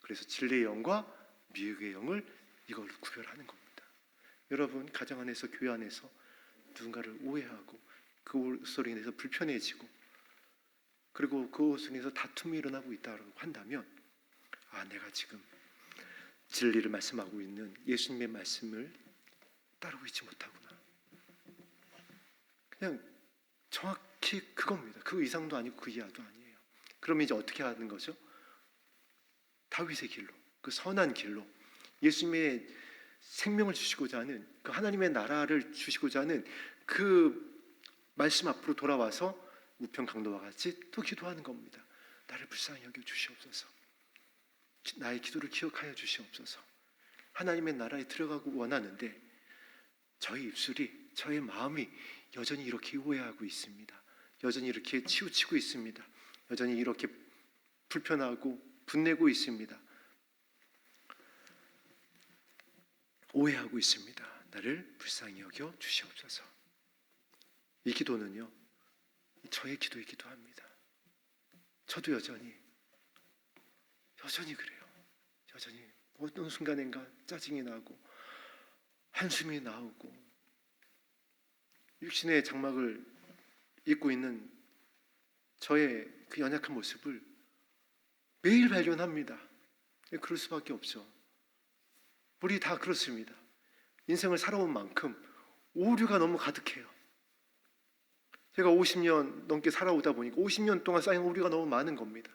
Speaker 1: 그래서 진리의 영과 미혹의 영을 이걸 구별하는 겁니다. 여러분, 가정 안에서, 교회 안에서 누군가를 오해하고 그것으로 인해서 불편해지고, 그리고 그것으로 인해서 다툼이 일어나고 있다고 한다면, 내가 지금 진리를 말씀하고 있는 예수님의 말씀을 따르고 있지 못하구나. 그냥 정확히 그겁니다. 그 이상도 아니고 그 이하도 아니에요. 그럼 이제 어떻게 하는 거죠? 다윗의 길로, 그 선한 길로, 예수님의 생명을 주시고자 하는, 그 하나님의 나라를 주시고자 하는 그 말씀 앞으로 돌아와서 우편 강도와 같이 또 기도하는 겁니다. 나를 불쌍히 여겨 주시옵소서. 나의 기도를 기억하여 주시옵소서. 하나님의 나라에 들어가고 원하는데 저희 입술이, 저의 마음이 여전히 이렇게 오해하고 있습니다. 여전히 이렇게 치우치고 있습니다. 여전히 이렇게 불편하고 분내고 있습니다. 오해하고 있습니다. 나를 불쌍히 여겨 주시옵소서. 이 기도는요, 저의 기도이기도 합니다. 저도 여전히 그래요. 여전히 어떤 순간인가 짜증이 나고 한숨이 나오고 육신의 장막을 입고 있는 저의 그 연약한 모습을 매일 발견합니다. 그럴 수밖에 없죠. 우리 다 그렇습니다. 인생을 살아온 만큼 오류가 너무 가득해요. 제가 50년 넘게 살아오다 보니까 50년 동안 쌓인 오류가 너무 많은 겁니다.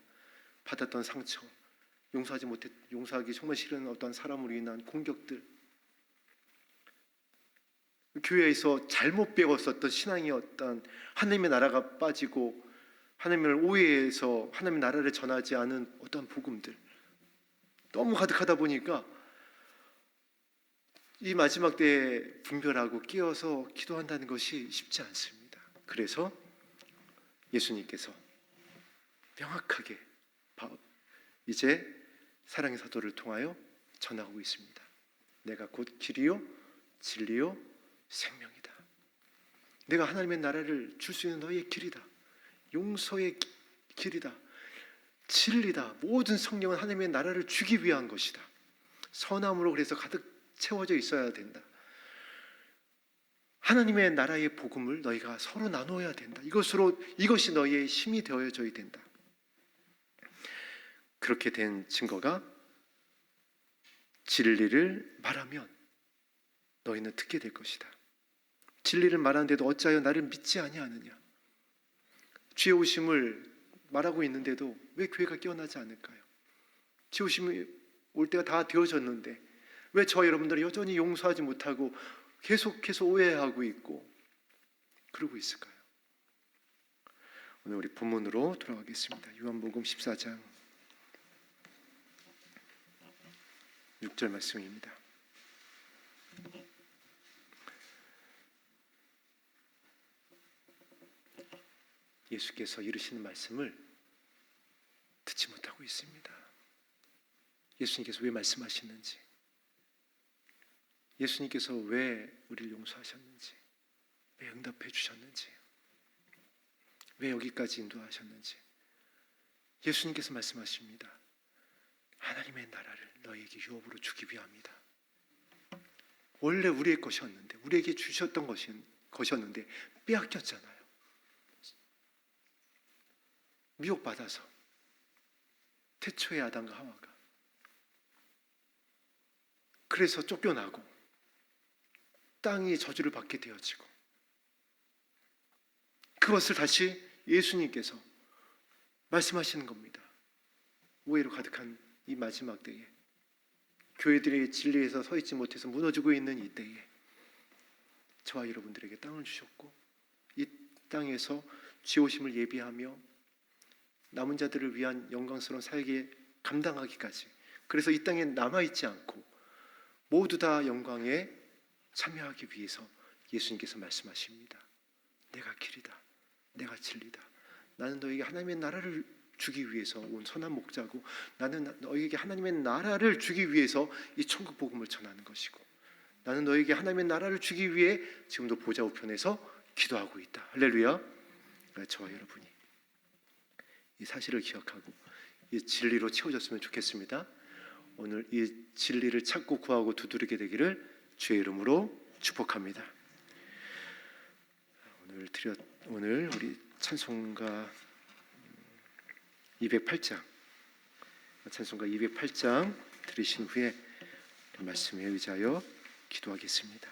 Speaker 1: 받았던 상처, 용서하기 정말 싫은 어떤 사람으로 인한 공격들, 교회에서 잘못 배웠었던 신앙이었던 하나님의 나라가 빠지고 하나님을 오해해서 하나님의 나라를 전하지 않은 어떤 복음들, 너무 가득하다 보니까 이 마지막 때에 분별하고 깨어서 기도한다는 것이 쉽지 않습니다. 그래서 예수님께서 명확하게 이제 사랑의 사도를 통하여 전하고 있습니다. 내가 곧 길이요 진리요 생명이다. 내가 하나님의 나라를 줄 수 있는 너희의 길이다. 용서의 길이다. 진리다. 모든 성령은 하나님의 나라를 주기 위한 것이다. 선함으로 그래서 가득 채워져 있어야 된다. 하나님의 나라의 복음을 너희가 서로 나눠야 된다. 이것이 너희의 힘이 되어져야 된다. 그렇게 된 증거가 진리를 말하면 너희는 듣게 될 것이다. 진리를 말하는데도 어찌하여 나를 믿지 아니하느냐. 주의 오심을 말하고 있는데도 왜 교회가 깨어나지 않을까요? 주의 오심이 올 때가 다 되어졌는데 왜 저 여러분들이 여전히 용서하지 못하고 계속해서 오해하고 있고 그러고 있을까요? 오늘 우리 본문으로 돌아가겠습니다. 요한복음 14장 6절 말씀입니다. 예수께서 이르시는 말씀을 듣지 못하고 있습니다. 예수님께서 왜 말씀하시는지, 예수님께서 왜 우리를 용서하셨는지, 왜 응답해 주셨는지, 왜 여기까지 인도하셨는지 예수님께서 말씀하십니다. 하나님의 나라를 너희에게 유업으로 주기 위함이다. 원래 우리의 것이었는데, 우리에게 주셨던 것이었는데 빼앗겼잖아요. 미혹받아서 태초의 아담과 하와가. 그래서 쫓겨나고 땅이 저주를 받게 되어지고, 그것을 다시 예수님께서 말씀하시는 겁니다. 오해로 가득한 이 마지막 때에, 교회들이 진리에서 서 있지 못해서 무너지고 있는 이 때에 저와 여러분들에게 땅을 주셨고, 이 땅에서 지오심을 예비하며 남은 자들을 위한 영광스러운 사역에 감당하기까지, 그래서 이 땅에 남아있지 않고 모두 다 영광에 참여하기 위해서 예수님께서 말씀하십니다. 내가 길이다, 내가 진리다. 나는 너에게 하나님의 나라를 주기 위해서 온 선한 목자고, 나는 너에게 하나님의 나라를 주기 위해서 이 천국 복음을 전하는 것이고, 나는 너에게 하나님의 나라를 주기 위해 지금도 보좌 우편에서 기도하고 있다. 할렐루야. 저와 여러분이 이 사실을 기억하고 이 진리로 채워졌으면 좋겠습니다. 오늘 이 진리를 찾고 구하고 두드리게 되기를 주의 이름으로 축복합니다. 오늘 우리 찬송가 208장 들으신 후에 말씀에 의지하여 기도하겠습니다.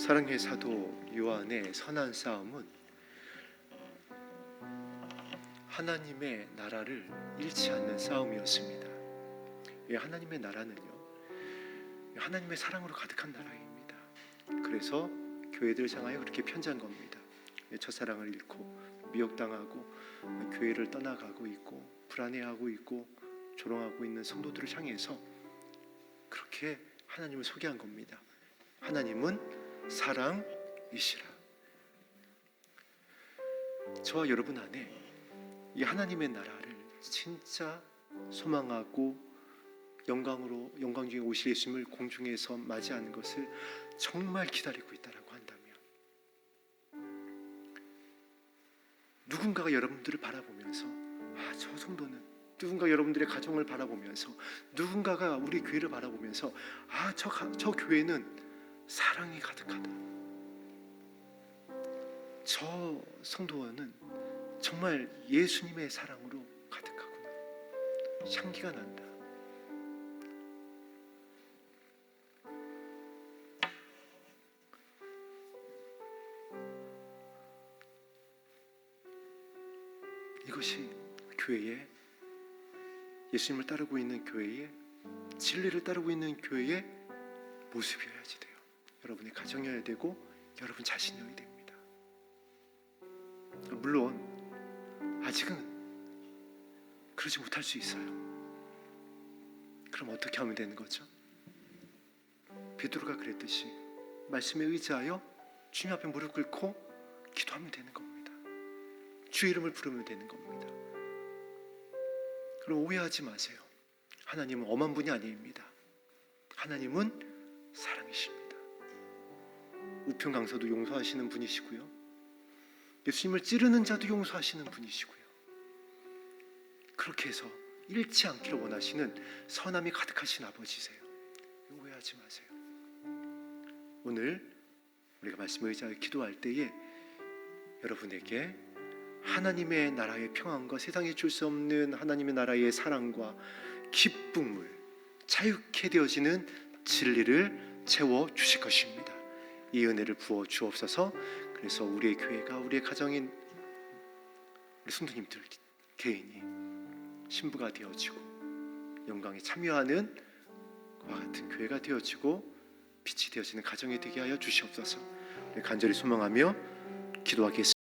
Speaker 1: 사랑의 사도 요한의 선한 싸움은 하나님의 나라를 잃지 않는 싸움이었습니다. 이 하나님의 나라는요, 하나님의 사랑으로 가득한 나라입니다. 그래서 교회들을 향하여 그렇게 편지한 겁니다. 첫사랑을 잃고 미혹당하고 교회를 떠나가고 있고 불안해하고 있고 조롱하고 있는 성도들을 향해서 그렇게 하나님을 소개한 겁니다. 하나님은 사랑이시라. 저와 여러분 안에 이 하나님의 나라를 진짜 소망하고 영광 중에 오실 예수님을 공중에서 맞이하는 것을 정말 기다리고 있다라고 한다면, 누군가가 여러분들을 바라보면서 저 성도는, 누군가 여러분들의 가정을 바라보면서, 누군가가 우리 교회를 바라보면서 저 교회는 사랑이 가득하다, 저 성도는 정말 예수님의 사랑으로 가득하구나, 향기가 난다. 이것이 교회의, 예수님을 따르고 있는 교회의, 진리를 따르고 있는 교회의 모습이어야지 돼요. 여러분의 가정이어야 되고 여러분 자신이어야 됩니다. 물론 아직은 그러지 못할 수 있어요. 그럼 어떻게 하면 되는 거죠? 베드로가 그랬듯이 말씀에 의지하여 주님 앞에 무릎 꿇고 기도하면 되는 겁니다. 주 이름을 부르면 되는 겁니다. 그럼 오해하지 마세요. 하나님은 엄한 분이 아닙니다. 하나님은 사랑이십니다. 우평강서도 용서하시는 분이시고요, 예수님을 찌르는 자도 용서하시는 분이시고요, 그렇게 해서 잃지 않기를 원하시는 선함이 가득하신 아버지세요. 오해하지 마세요. 오늘 우리가 말씀을 의지하여 기도할 때에 여러분에게 하나님의 나라의 평안과 세상에 줄 수 없는 하나님의 나라의 사랑과 기쁨을, 자유케 되어지는 진리를 채워 주실 것입니다. 이 은혜를 부어 주옵소서. 그래서 우리의 교회가, 우리의 가정인 우리 성도님들 개인이 신부가 되어지고 영광에 참여하는 그와 같은 교회가 되어지고 빛이 되어지는 가정이 되게 하여 주시옵소서. 간절히 소망하며 기도하겠습니다.